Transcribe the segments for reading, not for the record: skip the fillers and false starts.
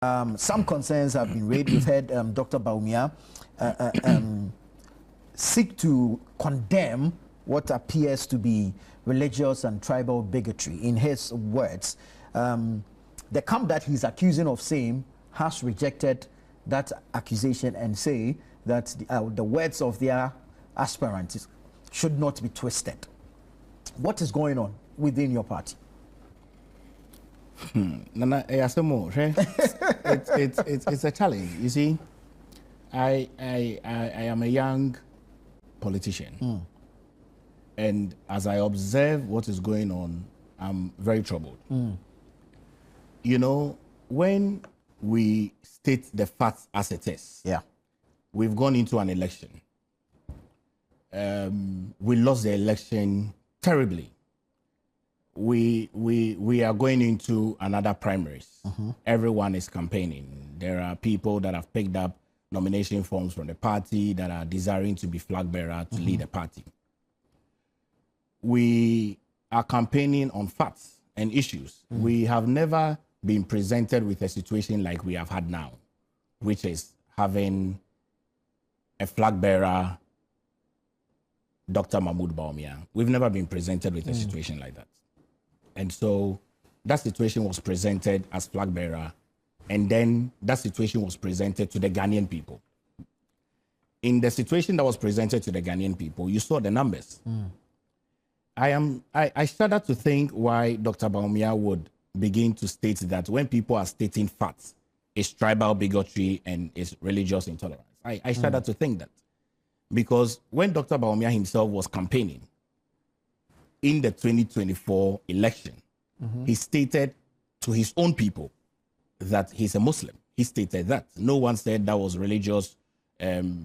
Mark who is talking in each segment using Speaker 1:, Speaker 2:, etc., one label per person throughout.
Speaker 1: Some concerns have been raised. We've heard Dr. Bawumia seek to condemn what appears to be religious and tribal bigotry. In his words, the camp that he's accusing of same has rejected that accusation and say that the words of their aspirants should not be twisted. What is going on within your party?
Speaker 2: Nana, it's a challenge. You see, I am a young politician, and as I observe what is going on, I'm very troubled. You know, when we state the facts as it is, we've gone into an election. We lost the election terribly. We are going into another primaries. Everyone is campaigning. There are people that have picked up nomination forms from the party that are desiring to be flag bearer to lead the party. We are campaigning on facts and issues. We have never been presented with a situation like we have had now, which is having a flag bearer, Dr. Mahmoud Bawumia. We've never been presented with a situation like that. And so that situation was presented as flag bearer, and then that situation was presented to the Ghanaian people. In the situation that was presented to the Ghanaian people, you saw the numbers. I started to think why Dr. Bawumia would begin to state that when people are stating facts, it's tribal bigotry and it's religious intolerance. I started to think that. Because when Dr. Bawumia himself was campaigning in the 2024 election, he stated to his own people that he's a Muslim. He stated that. No one said that was religious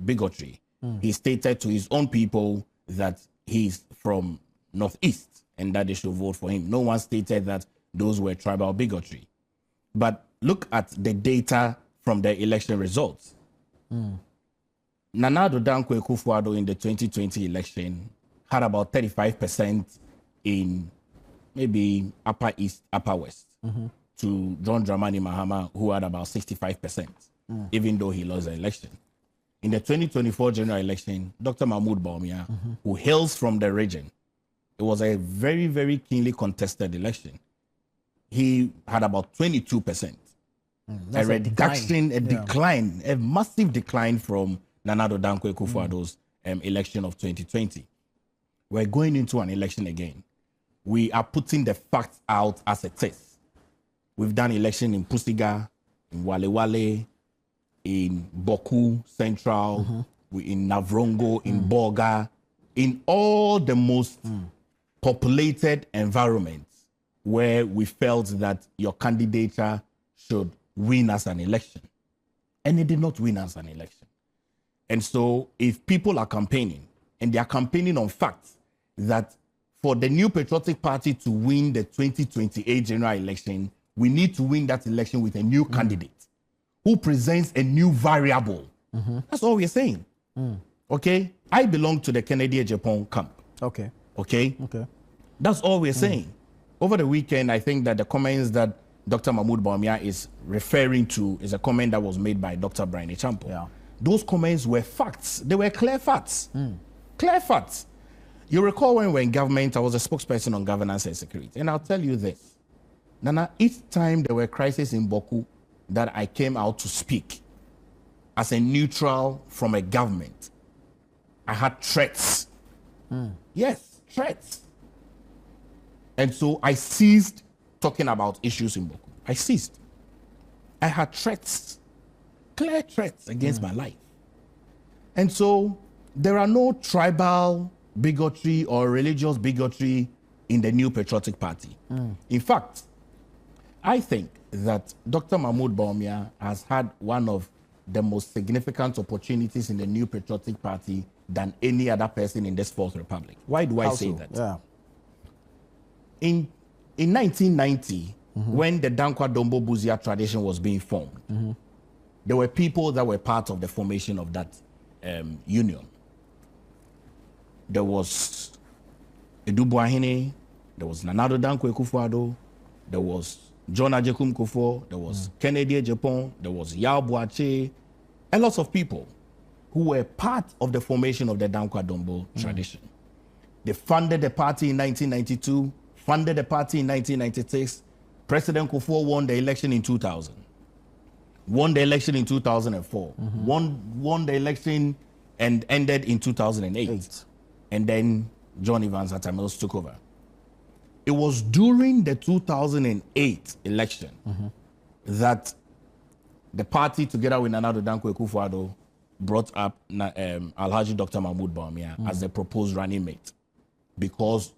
Speaker 2: bigotry. He stated to his own people that he's from Northeast and that they should vote for him. No one stated that those were tribal bigotry. But look at the data from the election results. Nana Addo Dankwa Akufo-Addo in the 2020 election had about 35% in maybe Upper East, Upper West, to John Dramani Mahama, who had about 65%, even though he lost the election. In the 2024 general election, Dr. Mahmoud Bawumia, who hails from the region, it was a very, very keenly contested election. He had about 22%. A reduction, a decline, a massive decline from Nana Addo Dankwa Akufo-Addo's election of 2020. We're going into an election again. We are putting the facts out as it is. We've done election in Pusiga, in Wale Wale, in Boku Central, in Navrongo, in Boga, in all the most populated environments where we felt that your candidature should win as an election. And it did not win as an election. And so if people are campaigning, and they are campaigning on facts, that for the New Patriotic Party to win the 2028 general election, we need to win that election with a new candidate who presents a new variable. That's all we're saying. Okay? I belong to the Kennedy Agyapong camp. Okay? That's all we're saying. Over the weekend, I think that the comments that Dr. Mahmoud Bawumia is referring to is a comment that was made by Dr. Brian Echampo. Those comments were facts. They were clear facts. Clear facts. You recall when we were in government, I was a spokesperson on governance and security. And I'll tell you this. Nana, each time there were crises in Boku that I came out to speak as a neutral from a government, I had threats. Yes, threats. And so I ceased talking about issues in Boku. I ceased. I had threats, clear threats against my life. And so there are no tribal bigotry or religious bigotry in the New Patriotic Party. In fact, I think that Dr. Mahmoud Bawumia has had one of the most significant opportunities in the New Patriotic Party than any other person in this Fourth Republic. Why do I say that? In 1990, when the Dankwa Dombo Buzia tradition was being formed, there were people that were part of the formation of that union. There was Edu Buahine, there was Nana Addo Dankwa Akufo-Addo, there was John Agyapong Kufuor, there was Kennedy Agyapong, there was Yao Boakye, a lot of people who were part of the formation of the Dankwa Dombo tradition. They funded the party in 1992, funded the party in 1996. President Kufuor won the election in 2000, won the election in 2004, won the election and ended in 2008. And then John Evans Atta Mills took over. It was during the 2008 election that the party, together with Nana Addo Dankwa Akufo-Addo, brought up Alhaji Dr. Mahmoud Bawumia as the proposed running mate, because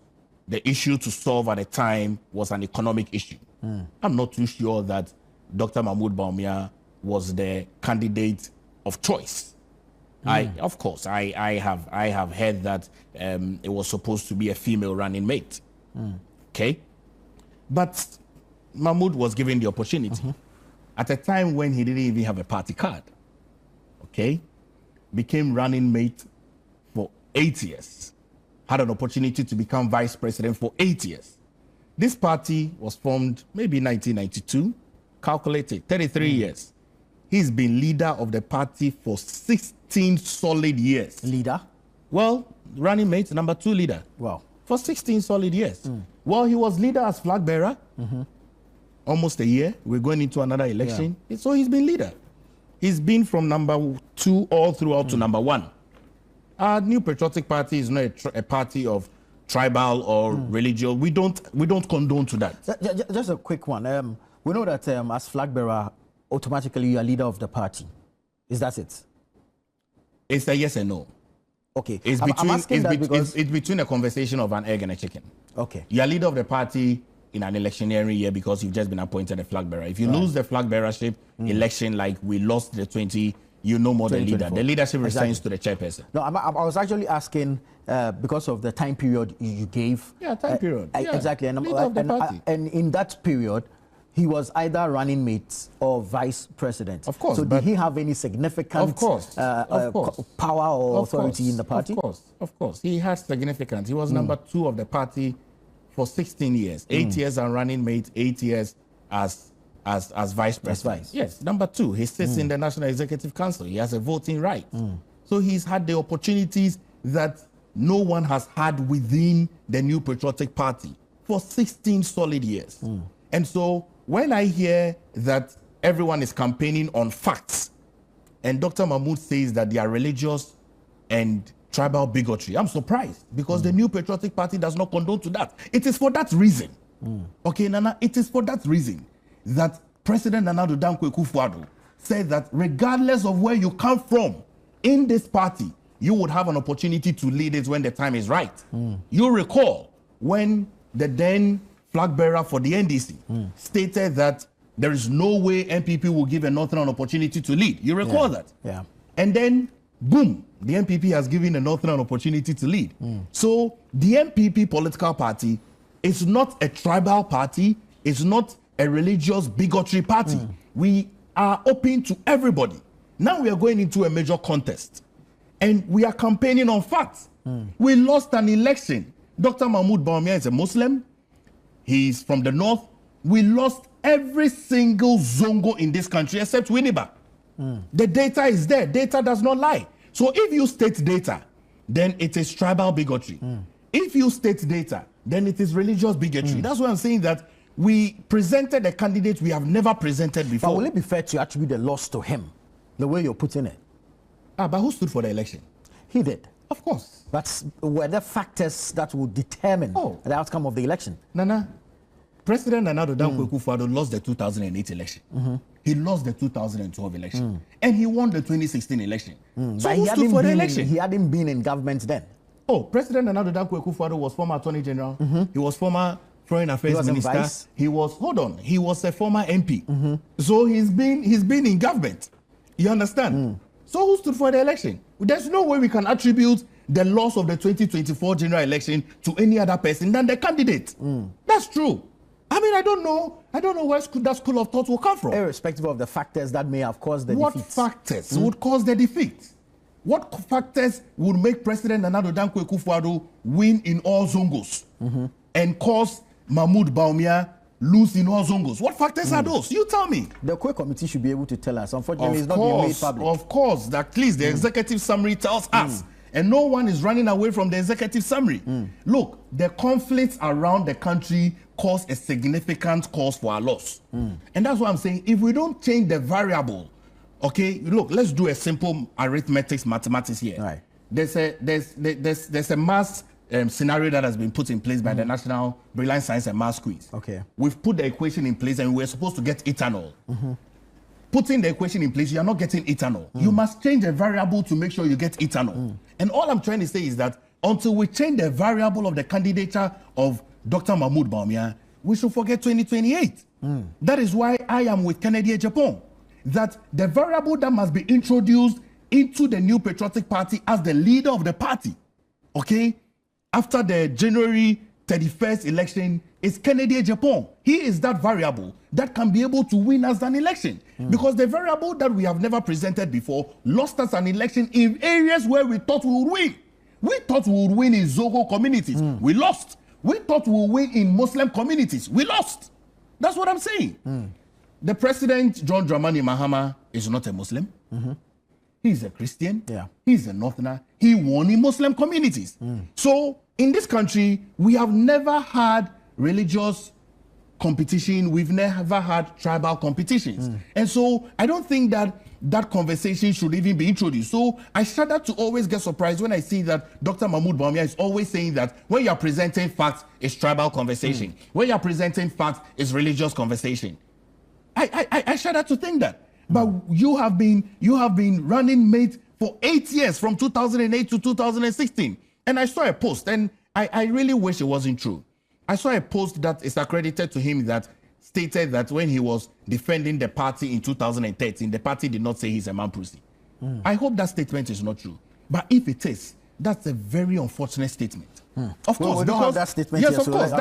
Speaker 2: the issue to solve at the time was an economic issue. I'm not too sure that Dr. Mahmoud Bawumia was the candidate of choice. Of course, I have heard that it was supposed to be a female running mate. Okay, but Mahmoud was given the opportunity at a time when he didn't even have a party card. Okay, became running mate for 8 years, had an opportunity to become vice president for 8 years. This party was formed maybe 1992, calculated 33 years. He's been leader of the party for 16 solid years.
Speaker 1: Leader?
Speaker 2: Well, running mate, number 2 leader.
Speaker 1: Wow.
Speaker 2: For 16 solid years. Well, he was leader as flag bearer. Almost a year. We're going into another election. So he's been leader. He's been from number 2 all throughout to number 1. Our New Patriotic Party is not a party of tribal or religious. We don't condone to that.
Speaker 1: Just a quick one. We know that as flag bearer, automatically you are leader of the party. Is that it?
Speaker 2: It's a yes and no.
Speaker 1: Okay.
Speaker 2: It's between a conversation of an egg and a chicken.
Speaker 1: Okay.
Speaker 2: You are leader of the party in an electioneering year because you've just been appointed a flag bearer. If you lose the flag bearership election, like we lost the 20, you no more the leader. The leadership resigns to the chairperson.
Speaker 1: No, I was actually asking because of the time period you gave.
Speaker 2: Yeah, time period.
Speaker 1: Exactly. And,
Speaker 2: leader of the party.
Speaker 1: And in that period, he was either running mate or vice president.
Speaker 2: Of course.
Speaker 1: So did he have any significant power or authority in the party?
Speaker 2: Of course. He has significance. He was number 2 of the party for 16 years. 8 years as running mate, 8 years as vice president. Yes, number 2. He sits in the National Executive Council. He has a voting right. So he's had the opportunities that no one has had within the New Patriotic Party for 16 solid years. And so when I hear that everyone is campaigning on facts, and Dr. Mahmoud says that they are religious and tribal bigotry, I'm surprised, because the New Patriotic Party does not condone to that. It is for that reason. Okay, Nana, it is for that reason that President Nana Addo Dankwa Akufo-Addo said that regardless of where you come from in this party, you would have an opportunity to lead it when the time is right. You recall when the then flag bearer for the NDC stated that there is no way NPP will give a Northern an opportunity to lead. You recall that?
Speaker 1: Yeah.
Speaker 2: And then, boom, the NPP has given a Northern an opportunity to lead. So the NPP political party is not a tribal party. It's not a religious bigotry party. We are open to everybody. Now we are going into a major contest. And we are campaigning on facts. We lost an election. Dr. Mahmoud Bawumia is a Muslim. He's from the north. We lost every single Zongo in this country except Winneba. The data is there. Data does not lie. So if you state data, then it is tribal bigotry. If you state data, then it is religious bigotry. That's why I'm saying that we presented a candidate we have never presented before.
Speaker 1: But will it be fair to attribute the loss to him, the way you're putting it?
Speaker 2: But who stood for the election?
Speaker 1: He did.
Speaker 2: Of course.
Speaker 1: But were there factors that would determine the outcome of the election?
Speaker 2: Nana, President Nana Addo Dankwa Akufo-Addo lost the 2008 election. He lost the 2012 election. And he won the 2016 election. So who stood for the election?
Speaker 1: He hadn't been in government then.
Speaker 2: Oh, President Nana Addo Dankwa Akufo-Addo was former Attorney General. He was former Foreign Affairs Minister. He was a former MP. So he's been in government. You understand? So who stood for the election? There's no way we can attribute the loss of the 2024 general election to any other person than the candidate. That's true. I mean, I don't know where that school of thought will come from.
Speaker 1: Irrespective of the factors that may have caused the defeat.
Speaker 2: What factors would cause the defeat? What factors would make President Nana Addo Dankwa Akufo-Addo win in all Zongos and cause Mahmoud Bawumia lose in all zongos? What factors are those? You tell me.
Speaker 1: The core committee should be able to tell us. Unfortunately, it's not being made public.
Speaker 2: Of course, at least the executive summary tells us. And no one is running away from the executive summary. Look, the conflicts around the country cause a significant cause for our loss. And that's what I'm saying. If we don't change the variable, okay, look, let's do a simple mathematics here.
Speaker 1: Right.
Speaker 2: There's a mass scenario that has been put in place by the National Brilliant Science and Maths Quiz.
Speaker 1: Okay.
Speaker 2: We've put the equation in place and we're supposed to get ethanol. Putting the equation in place, you are not getting ethanol. You must change a variable to make sure you get ethanol. And all I'm trying to say is that until we change the variable of the candidature of Dr. Mahmoud Bawumia, we should forget 2028. That is why I am with Kennedy Agyapong, that the variable that must be introduced into the New Patriotic Party as the leader of the party, okay, after the January 31st election is Kennedy Agyapong. He is that variable that can be able to win us an election. Because the variable that we have never presented before lost us an election in areas where we thought we would win. We thought we would win in Zogo communities. We lost. We thought we would win in Muslim communities. We lost. That's what I'm saying. The president, John Dramani Mahama, is not a Muslim. He's a Christian. He's a Northerner. He won in Muslim communities. So in this country, we have never had religious competition. We've never had tribal competitions. And so I don't think that that conversation should even be introduced. So I shudder to always get surprised when I see that Dr. Mahmoud Bawumia is always saying that when you're presenting facts, it's tribal conversation. When you're presenting facts, it's religious conversation. I shudder to think that. But you have been running mate for 8 years, from 2008 to 2016. And I saw a post, and I really wish it wasn't true. I saw a post that is accredited to him that stated that when he was defending the party in 2013, the party did not say he's a Mamprusi. I hope that statement is not true. But if it is, that's a very unfortunate statement. Of course,
Speaker 1: we don't have that statement
Speaker 2: yes,
Speaker 1: here,
Speaker 2: of
Speaker 1: so
Speaker 2: course.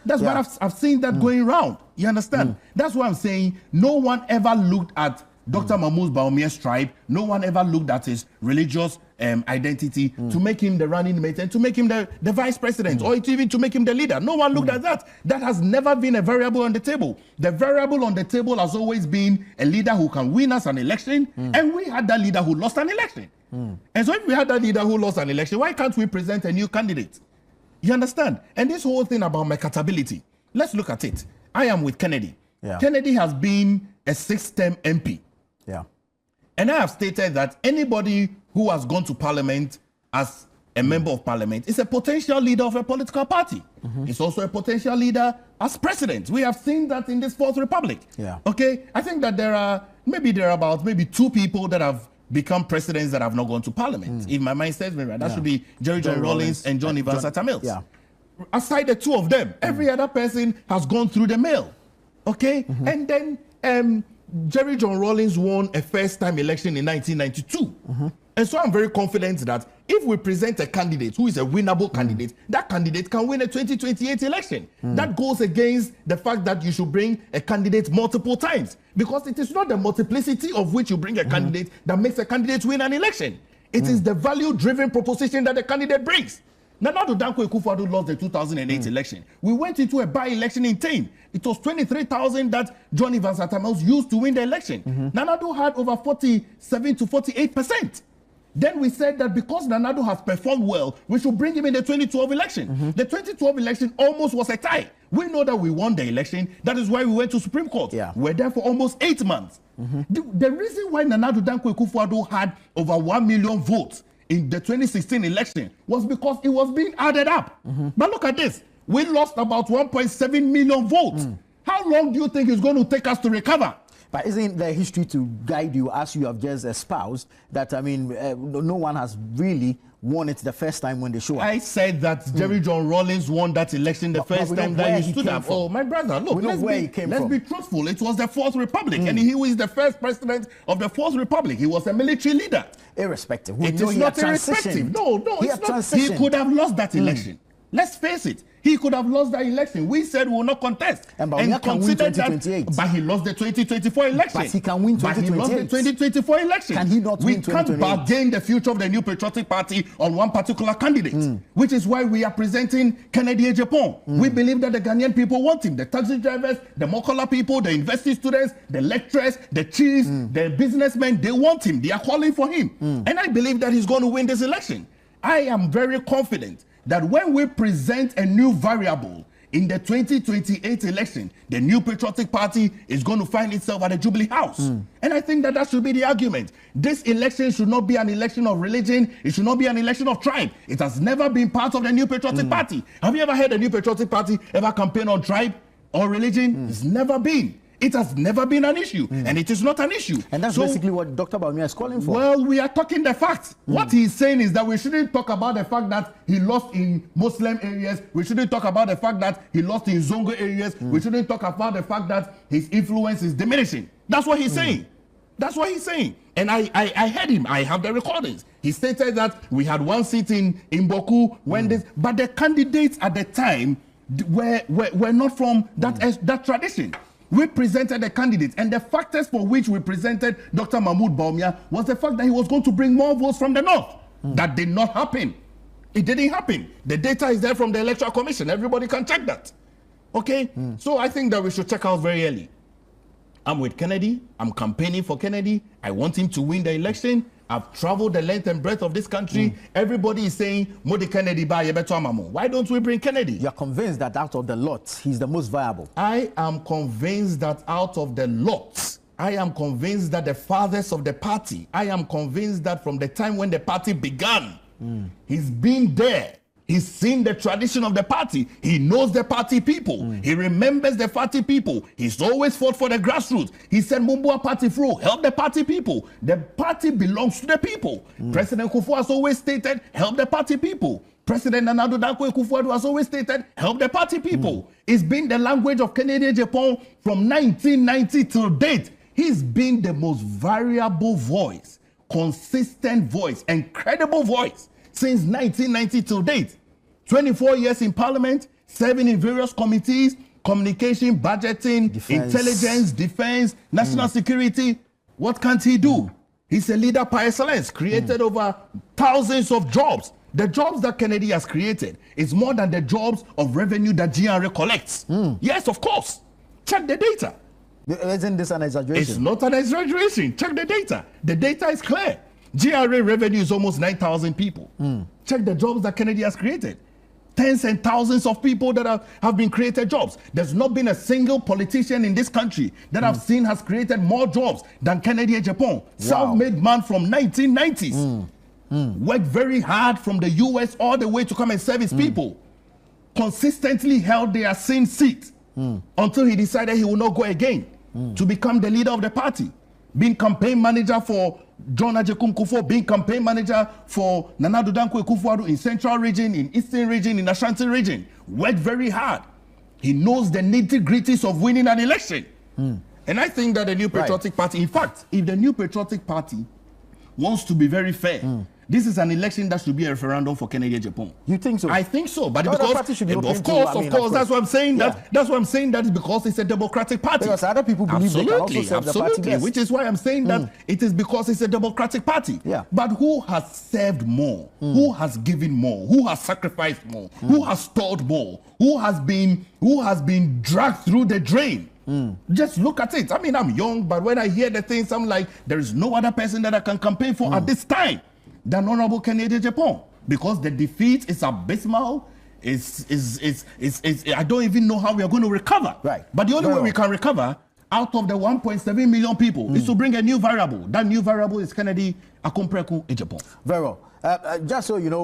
Speaker 2: That's what I've seen that going around. You understand? That's what I'm saying. No one ever looked at Dr. Mahmoud Bawumia's tribe. No one ever looked at his religious identity to make him the running mate and to make him the vice president or even to make him the leader. No one looked at that. That has never been a variable on the table. The variable on the table has always been a leader who can win us an election, and we had that leader who lost an election. And so if we had that leader who lost an election, why can't we present a new candidate? You understand? And this whole thing about marketability, let's look at it. I am with Kennedy. Kennedy has been a 6-term MP. And I have stated that anybody who has gone to parliament as a member of parliament is a potential leader of a political party. It's also a potential leader as president. We have seen that in this Fourth Republic. Okay, I think that there are about 2 people that have become presidents that have not gone to parliament. If my mind serves me right, that should be Jerry John Rawlings and John Evans Atta Mills. Aside the 2 of them, every other person has gone through the mail. Okay, and then Jerry John Rawlings won a first-time election in 1992. And so I'm very confident that if we present a candidate who is a winnable candidate, that candidate can win a 2028 election. That goes against the fact that you should bring a candidate multiple times, because it is not the multiplicity of which you bring a candidate that makes a candidate win an election. It is the value-driven proposition that the candidate brings. Nana Addo Dankwa Akufo-Addo lost the 2008 election. We went into a by-election in Tain. It was 23,000 that John Evans Atta Mills used to win the election. Nana Addo had over 47 to 48%. Then we said that because Nana Addo has performed well, we should bring him in the 2012 election. The 2012 election almost was a tie. We know that we won the election. That is why we went to Supreme Court. We're there for almost 8 months. The reason why Nana Addo Dankwa Akufo-Addo had over 1 million votes in the 2016 election was because it was being added up. But look at this. We lost about 1.7 million votes. How long do you think it's going to take us to recover?
Speaker 1: But isn't there history to guide you, as you have just espoused, that, I mean, no one has really won it the first time when they show up?
Speaker 2: I said that Jerry John Rawlings won that election the first time that he stood up. Oh, my brother, look, let's be truthful. It was the Fourth Republic, and he was the first president of the Fourth Republic. He was a military leader.
Speaker 1: Irrespective.
Speaker 2: It is not irrespective. No, it's not. He could have lost that election. Let's face it. he could have lost that election. We said we will not contest.
Speaker 1: And considered that,
Speaker 2: but he lost the 2024 election.
Speaker 1: But he can win 2028.
Speaker 2: But he lost the 2024 election.
Speaker 1: Can he not win 2028?
Speaker 2: We can't bargain the future of the New Patriotic Party on one particular candidate, which is why we are presenting Kennedy Agyapong. We believe that the Ghanaian people want him. The taxi drivers, the Mokola people, the university students, the lecturers, the chiefs, the businessmen, they want him. They are calling for him. And I believe that he's going to win this election. I am very confident that when we present a new variable in the 2028 election, the New Patriotic Party is going to find itself at the Jubilee House. And I think that should be the argument. This election should not be an election of religion. It should not be an election of tribe. It has never been part of the New Patriotic Party. Have you ever heard the New Patriotic Party ever campaign on tribe or religion? It's never been. It has never been an issue, and it is not an issue.
Speaker 1: And that's basically what Dr. Bawumia is calling for.
Speaker 2: Well, we are talking the facts. What he's saying is that we shouldn't talk about the fact that he lost in Muslim areas. We shouldn't talk about the fact that he lost in Zongo areas. We shouldn't talk about the fact that his influence is diminishing. That's what he's saying. That's what he's saying. And I heard him. I have the recordings. He stated that we had one seat in Boku when this, but the candidates at the time were not from that tradition. We presented the candidates, and the factors for which we presented Dr. Mahmoud Bawumia was the fact that he was going to bring more votes from the north. That did not happen. It didn't happen. The data is there from the Electoral Commission. Everybody can check that. Okay? So I think that we should check out very early. I'm with Kennedy. I'm campaigning for Kennedy. I want him to win the election. I've traveled the length and breadth of this country. Everybody is saying, Modi Kennedy ba yebeto amamo. Why don't we bring Kennedy?
Speaker 1: You're convinced that out of the lot, he's the most viable.
Speaker 2: I am convinced that out of the lot, I am convinced that the fathers of the party, I am convinced that from the time when the party began, he's been there. He's seen the tradition of the party. He knows the party people. He remembers the party people. He's always fought for the grassroots. He said, Mumbua Party Fro, help the party people. The party belongs to the people. President Kufuor has always stated, help the party people. President Nana Addo Dankwa Akufo-Addo has always stated, help the party people. It's been the language of Kennedy Agyapong from 1990 till date. He's been the most variable voice, consistent voice, and credible voice since 1990 till date. 24 years in parliament, serving in various committees, communication, budgeting, intelligence, defense, national security. What can't he do? He's a leader par excellence, created over thousands of jobs. The jobs that Kennedy has created is more than the jobs of revenue that GRA collects. Yes, of course. Check the data.
Speaker 1: Isn't this an exaggeration?
Speaker 2: It's not an exaggeration. Check the data. The data is clear. GRA revenue is almost 9,000 people. Check the jobs that Kennedy has created. Tens and thousands of people that have been created jobs. There's not been a single politician in this country that I've seen has created more jobs than Kennedy Agyapong. Self-made man from 1990s. Worked very hard from the US all the way to come and serve his people. Consistently held their same seat until he decided he will not go again to become the leader of the party. Being campaign manager for John Agyekum Kufuor, being campaign manager for Nana Addo Dankwa Akufo-Addo in Central Region, in Eastern Region, in Ashanti Region. Worked very hard. He knows the nitty-gritties of winning an election. And I think that the New Patriotic Party, in fact, if the New Patriotic Party wants to be very fair, this is an election that should be a referendum for Kennedy Agyapong.
Speaker 1: You think so?
Speaker 2: I think so, but
Speaker 1: No,
Speaker 2: because
Speaker 1: party should be
Speaker 2: of
Speaker 1: open
Speaker 2: course,
Speaker 1: to,
Speaker 2: of course, that's what I'm saying.
Speaker 1: Yeah.
Speaker 2: That's what I'm saying. That is because it's a democratic party.
Speaker 1: Because other people believe they can also serve the party best.
Speaker 2: Which is why I'm saying that it is because it's a democratic party.
Speaker 1: Yeah.
Speaker 2: But who has served more? Who has given more? Who has sacrificed more? Who has toiled more? Who has been dragged through the drain? Just look at it. I mean, I'm young, but when I hear the things, I'm like, there is no other person that I can campaign for at this time than Honorable Kennedy Agyapong, because the defeat is abysmal. I don't even know how we are going to recover.
Speaker 1: Right.
Speaker 2: But the only way we can recover out of the 1.7 million people is to bring a new variable. That new variable is Kennedy Agyapong.
Speaker 1: Very well. Just so you know,